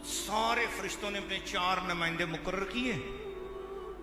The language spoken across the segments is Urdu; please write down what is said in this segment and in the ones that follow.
سارے فرشتوں نے اپنے 4 نمائندے مقرر کیے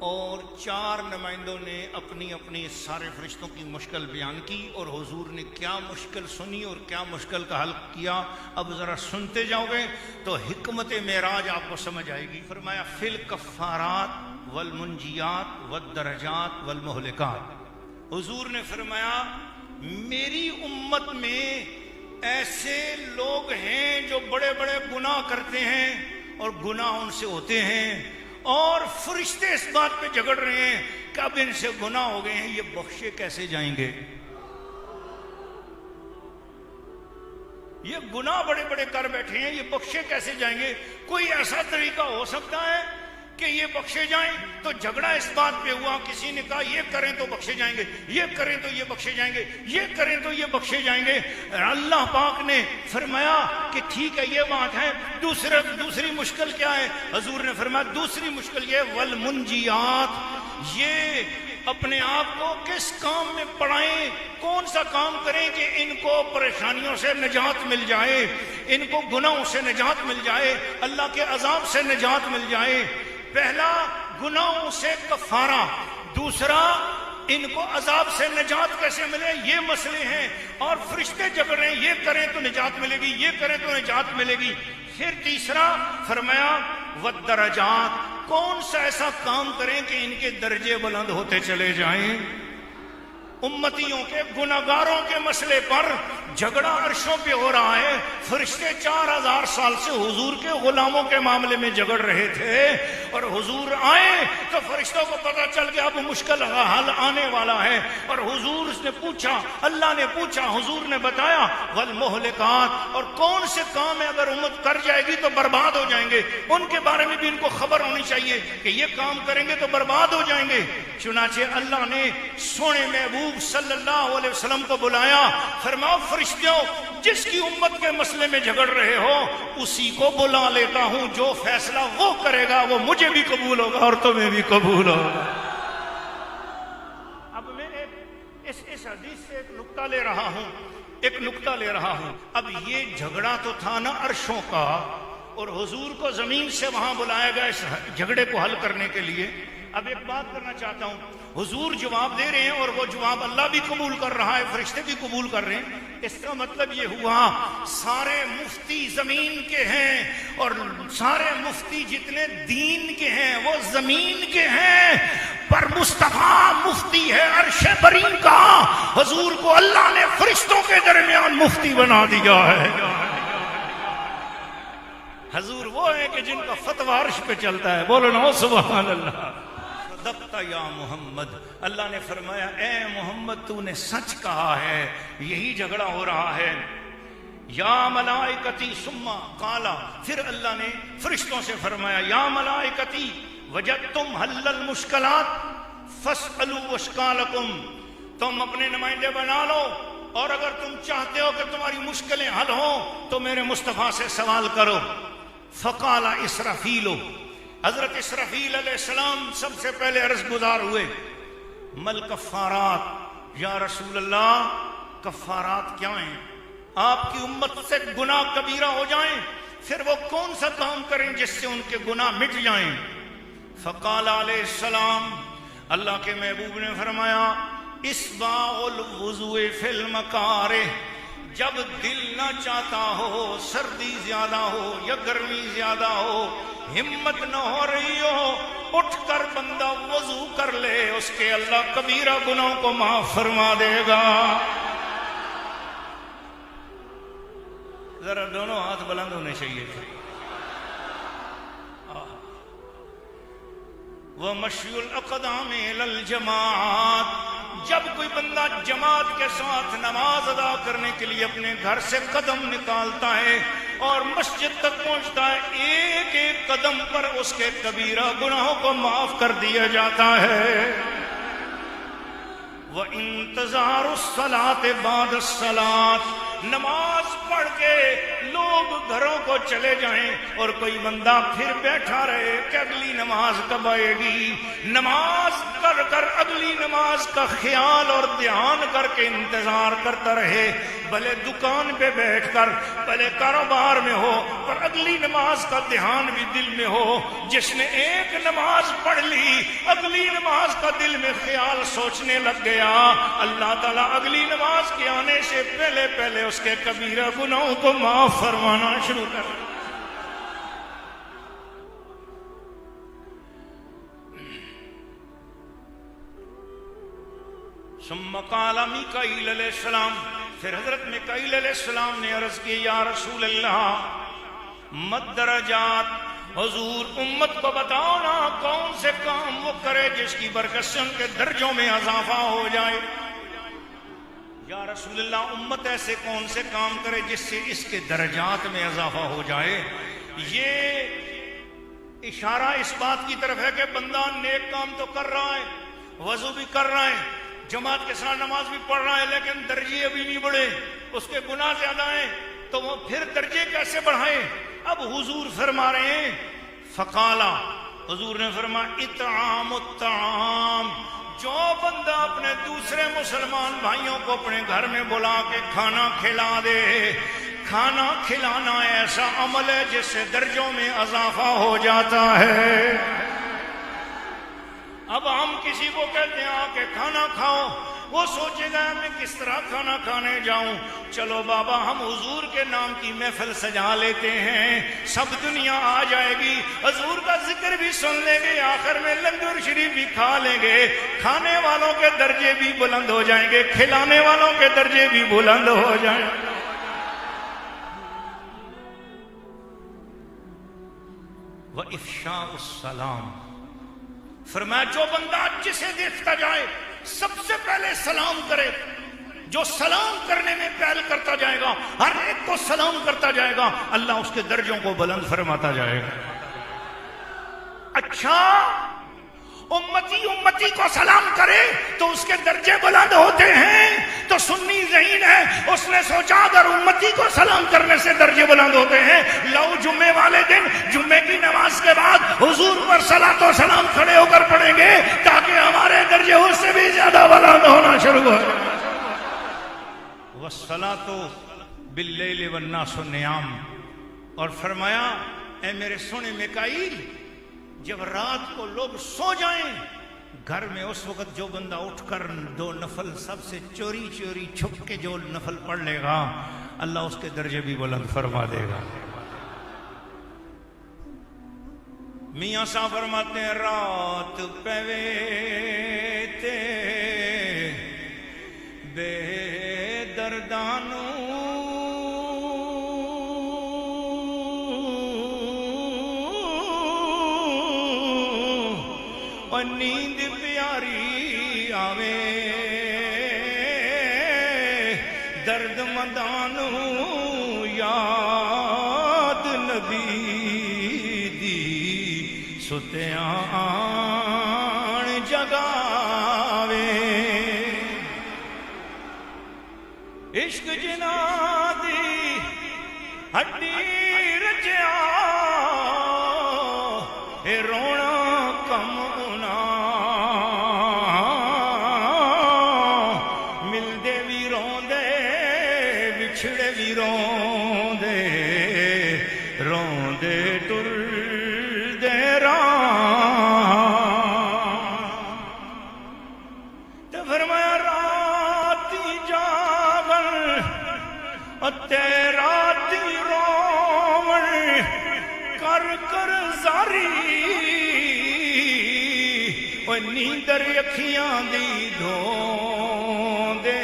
اور 4 نمائندوں نے اپنی اپنی سارے فرشتوں کی مشکل بیان کی، اور حضور نے کیا مشکل سنی اور کیا مشکل کا حل کیا، اب ذرا سنتے جاؤ گے تو حکمت معراج آپ کو سمجھ آئے گی۔ فرمایا فی الکفارات والمنجیات والدرجات والمہلکات، حضور نے فرمایا میری امت میں ایسے لوگ ہیں جو بڑے بڑے گناہ کرتے ہیں اور گناہ ان سے ہوتے ہیں، اور فرشتے اس بات پہ جھگڑ رہے ہیں کہ اب ان سے گناہ ہو گئے ہیں، یہ بخشے کیسے جائیں گے؟ یہ گناہ بڑے بڑے کر بیٹھے ہیں، یہ بخشے کیسے جائیں گے؟ کوئی ایسا طریقہ ہو سکتا ہے کہ یہ بخشے جائیں؟ تو جھگڑا اس بات پہ ہوا، کسی نے کہا یہ کریں تو بخشے جائیں گے، یہ کریں تو یہ بخشے جائیں گے، یہ کریں تو یہ بخشے جائیں گے۔ اللہ پاک نے فرمایا کہ ٹھیک ہے یہ بات ہے، دوسری مشکل کیا ہے؟ حضور نے فرمایا دوسری مشکل یہ والمنجیات، یہ اپنے آپ کو کس کام میں پڑھائیں، کون سا کام کریں کہ ان کو پریشانیوں سے نجات مل جائے، ان کو گناہوں سے نجات مل جائے، اللہ کے عذاب سے نجات مل جائے۔ پہلا گناہوں سے کفارہ، دوسرا ان کو عذاب سے نجات کیسے ملے، یہ مسئلے ہیں، اور فرشتے جھگڑ رہے ہیں یہ کریں تو نجات ملے گی، یہ کریں تو نجات ملے گی۔ پھر تیسرا فرمایا والدرجات، کون سا ایسا کام کریں کہ ان کے درجے بلند ہوتے چلے جائیں۔ امتیوں کے گناہگاروں کے مسئلے پر جھگڑا عرشوں پہ ہو رہا ہے، فرشتے 4000 سال سے حضور کے غلاموں کے معاملے میں جھگڑ رہے تھے، اور حضور آئے تو فرشتوں کو پتہ چل گیا اب مشکل حل آنے والا ہے، اور حضور نے پوچھا، اللہ نے پوچھا، حضور نے بتایا والمہلکات، اور کون سے کام ہے اگر امت کر جائے گی تو برباد ہو جائیں گے، ان کے بارے میں بھی ان کو خبر ہونی چاہیے کہ یہ کام کریں گے تو برباد ہو جائیں گے۔ چنانچہ اللہ نے سونے محبوب صلی اللہ علیہ وسلم کو بلایا، فرمایا فرشتوں جس کی امت کے مسئلے میں جھگڑ رہے ہو اسی کو بلا لیتا ہوں، جو فیصلہ وہ کرے گا وہ مجھے بھی قبول ہوگا اور تمہیں بھی قبول ہوگا۔ اب میں اس حدیث سے ایک نقطہ لے رہا ہوں، اب یہ جھگڑا تو تھا نا عرشوں کا، اور حضور کو زمین سے وہاں بلایا گیا اس جھگڑے کو حل کرنے کے لیے۔ اب ایک بات کرنا چاہتا ہوں، حضور جواب دے رہے ہیں اور وہ جواب اللہ بھی قبول کر رہا ہے، فرشتے بھی قبول کر رہے ہیں۔ اس کا مطلب یہ ہوا سارے مفتی زمین کے ہیں، اور سارے مفتی جتنے دین کے ہیں وہ زمین کے ہیں، پر مصطفیٰ مفتی ہے عرش برین کا، حضور کو اللہ نے فرشتوں کے درمیان مفتی بنا دیا ہے۔ حضور وہ ہے کہ جن کا فتویٰ عرش پہ چلتا ہے، بولو نا سبحان اللہ۔ صدقت یا محمد، اللہ نے فرمایا اے محمد تو نے سچ کہا ہے، یہی جھگڑا ہو رہا ہے۔ یا ملائکتی ثم قالا، پھر اللہ نے فرشتوں سے فرمایا یا ملائکتی وجدتم حل المشکلات فاسألوا اشکالکم، تم اپنے نمائندے بنا لو، اور اگر تم چاہتے ہو کہ تمہاری مشکلیں حل ہوں تو میرے مصطفیٰ سے سوال کرو۔ فقال اسرافیل، حضرت اسرافیل علیہ السلام سب سے پہلے عرض گزار ہوئے، مل کفارات، یا رسول اللہ کفارات کیا ہیں؟ آپ کی امت سے گناہ کبیرہ ہو جائیں پھر وہ کون سا کام کریں جس سے ان کے گناہ مٹ جائیں؟ فقال علیہ السلام، اللہ کے محبوب نے فرمایا اسباغ الوضوء فی المکارہ، جب دل نہ چاہتا ہو، سردی زیادہ ہو یا گرمی زیادہ ہو، ہمت نہ ہو رہی ہو، اٹھ کر بندہ وضو کر لے، اس کے اللہ کبیرہ گناہوں کو معاف فرما دے گا۔ ذرا دونوں ہاتھ بلند ہونے چاہیے۔ وَمَشْيُ الْأَقْدَامِ إِلَى الْجَمَاعَاتِ، جب کوئی بندہ جماعت کے ساتھ نماز ادا کرنے کے لیے اپنے گھر سے قدم نکالتا ہے اور مسجد تک پہنچتا ہے، ایک ایک قدم پر اس کے کبیرہ گناہوں کو معاف کر دیا جاتا ہے۔ وَإِنْتِظَارُ الصَّلَاةِ بَعْدَ الصَّلَاةِ، نماز پڑھ کے لوگ گھروں کو چلے جائیں اور کوئی بندہ پھر بیٹھا رہے کہ اگلی نماز کب آئے گی، نماز کر کر اگلی نماز کا خیال اور دھیان کر کے انتظار کرتا رہے، بھلے دکان پہ بیٹھ کر، بھلے کاروبار میں ہو، پر اگلی نماز کا دھیان بھی دل میں ہو۔ جس نے ایک نماز پڑھ لی، اگلی نماز کا دل میں خیال سوچنے لگ گیا، اللہ تعالیٰ اگلی نماز کے آنے سے پہلے پہلے اس کے کبیرہ گناہوں کو معاف فرمانا شروع کر۔ ثم قال میکائیل علیہ السلام، پھر حضرت میکائیل علیہ السلام نے عرض کی، یا رسول اللہ مدرجات، حضور امت کو بتاؤ نا کون سے کام وہ کرے جس کی برکت سے ان کے درجوں میں اضافہ ہو جائے۔ یا رسول اللہ امت ایسے کون سے کام کرے جس سے اس کے درجات میں اضافہ ہو جائے؟ یہ اشارہ اس بات کی طرف ہے کہ بندہ نیک کام تو کر رہا ہے، وضو بھی کر رہا ہے، جماعت کے ساتھ نماز بھی پڑھ رہا ہے، لیکن درجے ابھی نہیں بڑھے، اس کے گناہ زیادہ ہیں، تو وہ پھر درجے کیسے بڑھائیں؟ اب حضور فرما رہے ہیں، فقالا، حضور نے فرمایا اطعام الطعام، جو بندہ اپنے دوسرے مسلمان بھائیوں کو اپنے گھر میں بلا کے کھانا کھلا دے، کھانا کھلانا ایسا عمل ہے جس سے درجوں میں اضافہ ہو جاتا ہے۔ اب ہم کسی کو کہتے ہیں آ کے کھانا کھاؤ، وہ سوچے گا میں کس طرح کھانا کھانے جاؤں، چلو بابا ہم حضور کے نام کی محفل سجا لیتے ہیں، سب دنیا آ جائے گی، حضور کا ذکر بھی سن لیں گے، آخر میں لنگر شریف بھی کھا لیں گے، کھانے والوں کے درجے بھی بلند ہو جائیں گے، کھلانے والوں کے درجے بھی بلند ہو جائیں گے۔ وَإِفْشَاءُ السَّلَامِ، فرمایا جو بندہ جسے دیکھتا جائے سب سے پہلے سلام کرے، جو سلام کرنے میں پہل کرتا جائے گا، ہر ایک کو سلام کرتا جائے گا، اللہ اس کے درجوں کو بلند فرماتا جائے گا۔ اچھا امتی کو سلام کرے تو اس کے درجے بلند ہوتے ہیں، تو سنی ذہین ہے، اس نے سوچا اگر امتی کو سلام کرنے سے درجے بلند ہوتے ہیں، لو جمعے والے دن جمعے کی نماز کے بعد حضور پر صلاۃ و سلام کھڑے ہو کر پڑھیں گے تاکہ ہمارے درجے اس سے بھی زیادہ بلند ہونا شروع ہو جائے۔ وَالصَّلَاةُ بِاللَّيْلِ وَالنَّاسُ نِيَامٌ، اور فرمایا اے میرے سونے میکائیل، جب رات کو لوگ سو جائیں گھر میں، اس وقت جو بندہ اٹھ کر 2 نفل سب سے چوری چوری چھپ کے جو نفل پڑھ لے گا، اللہ اس کے درجے بھی بلند فرما دے گا۔ میاں صاحب فرماتے ہیں رات پوے تے بے دردانوں اور نیند پیاری آوے، درد مندانوں یاد نبی دی ستیاں آن جگاوے، عشق جنا دی ہڈی رچیا اے رونا کم چھڑے بھی روندے روندے ٹر دے تو فرمایا راتی جاگن اتے راتی روون کر کر زاری، وہ نیندر اکھیاں دی دھوندے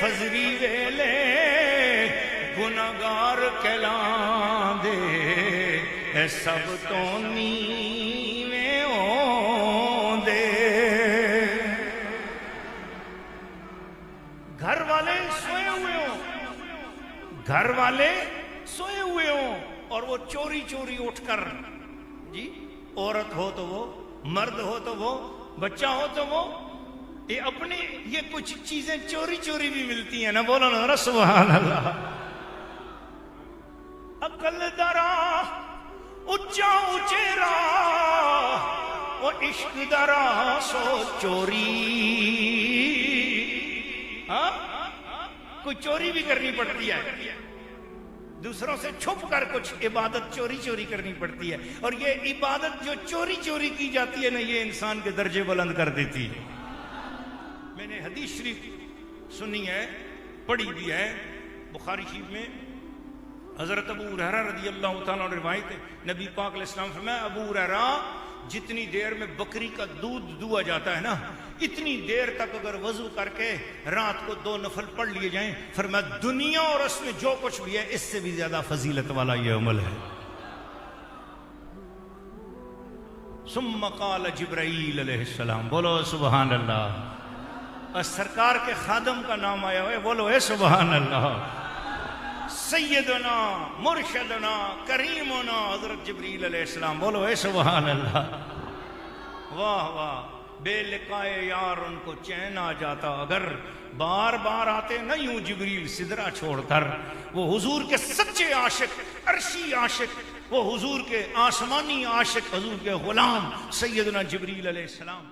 فضری ویلے گناہگار کہلان دے، اے سب تو نیویں ہون دے۔ گھر والے سوئے ہوئے ہوں، گھر والے سوئے ہوئے ہوں اور وہ چوری چوری اٹھ کر، جی عورت ہو تو وہ، مرد ہو تو وہ، بچہ ہو تو وہ، یہ اپنی یہ کچھ چیزیں چوری چوری بھی ملتی ہیں نا، بولو نا سبحان اللہ. عقل درا اچا اچیرا وہ عشق درا سو چوری. ہاں کوئی چوری بھی کرنی پڑتی ہے، دوسروں سے چھپ کر کچھ عبادت چوری چوری کرنی پڑتی ہے، اور یہ عبادت جو چوری چوری کی جاتی ہے نا، یہ انسان کے درجے بلند کر دیتی ہے. میں نے حدیث شریف سنی ہے، پڑھی بھی ہے، بخاری شریف میں حضرت ابو ہریرہ رضی اللہ تعالیٰ عنہ روایت ہے، نبی پاک علیہ السلام فرمایا، ابو ہریرہ جتنی دیر میں بکری کا دودھ دوا جاتا ہے نا، اتنی دیر تک اگر وضو کر کے رات کو 2 نفل پڑھ لیے جائیں، فرمایا دنیا اور اس میں جو کچھ بھی ہے اس سے بھی زیادہ فضیلت والا یہ عمل ہے. ثم قال جبرائیل علیہ السلام، بولو سبحان اللہ. اور سرکار کے خادم کا نام آیا ہوئے، بولو اے سبحان اللہ. سیدنا مرشدنا کریمنا حضرت جبریل علیہ السلام، بولو اے سبحان اللہ. واہ واہ، بے لقائے یار ان کو چین آ جاتا اگر بار بار آتے نہ یوں جبریل سدرا چھوڑ کر. وہ حضور کے سچے عاشق، عرشی عاشق، وہ حضور کے آسمانی عاشق، حضور کے غلام سیدنا جبریل علیہ السلام.